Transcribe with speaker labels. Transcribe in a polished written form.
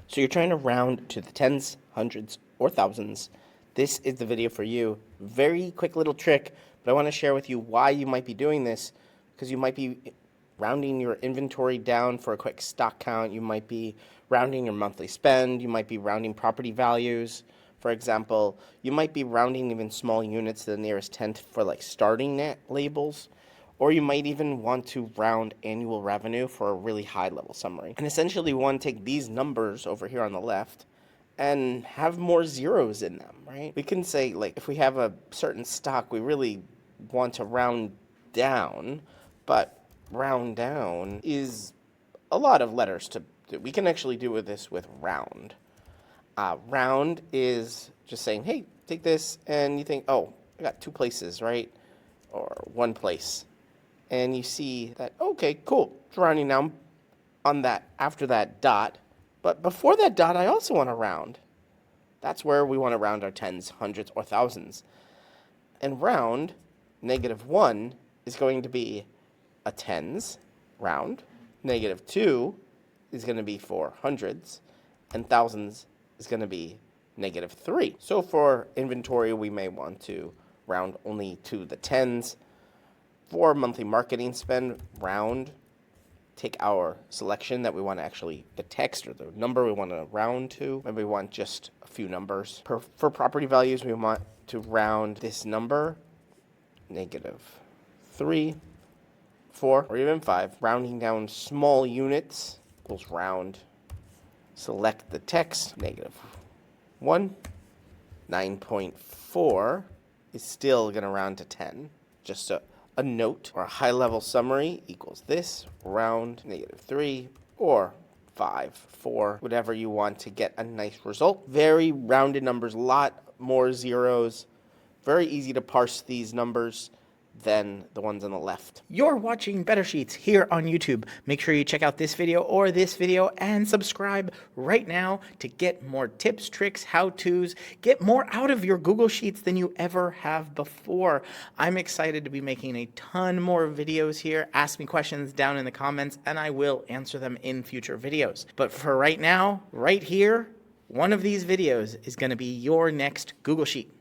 Speaker 1: So you're trying to round to the tens, hundreds, or thousands. This is the video for you. Very quick little trick, but I want to share with you why you might be doing this, because you might be rounding your inventory down for a quick stock count. You might be rounding your monthly spend. You might be rounding property values. For example, you might be rounding even small units to the nearest tenth for like starting net labels. Or you might even want to round annual revenue for a really high level summary. And essentially we want to take these numbers over here on the left and have more zeros in them, right? We can say, like, if we have a certain stock, we really want to round down, but round down is a lot of letters to do. We can actually do this with round. Round is just saying, hey, take this, and you think, oh, I got two places, right? Or one place. And you see that, okay, cool, it's rounding down on that after that dot. But before that dot, I also want to round. That's where we want to round our tens, hundreds, or thousands. And round, -1, is going to be a tens round. -2 is going to be for hundreds. And thousands is going to be -3. So for inventory, we may want to round only to the tens. For monthly marketing spend, round, take our selection that we want to actually, the text or the number we want to round to. Maybe we want just a few numbers. For property values, we want to round this number, -3, 4, or even 5. Rounding down small units equals round. Select the text, -1. 9.4 is still going to round to 10. Just a note or a high-level summary equals this, round, -3, or 5, 4, whatever you want to get a nice result. Very rounded numbers, a lot more zeros. Very easy to parse these numbers than the ones on the left.
Speaker 2: You're watching Better Sheets here on YouTube. Make sure you check out this video or this video and subscribe right now to get more tips, tricks, how-tos, get more out of your Google Sheets than you ever have before. I'm excited to be making a ton more videos here. Ask me questions down in the comments and I will answer them in future videos. But for right now, right here, one of these videos is going to be your next Google Sheet.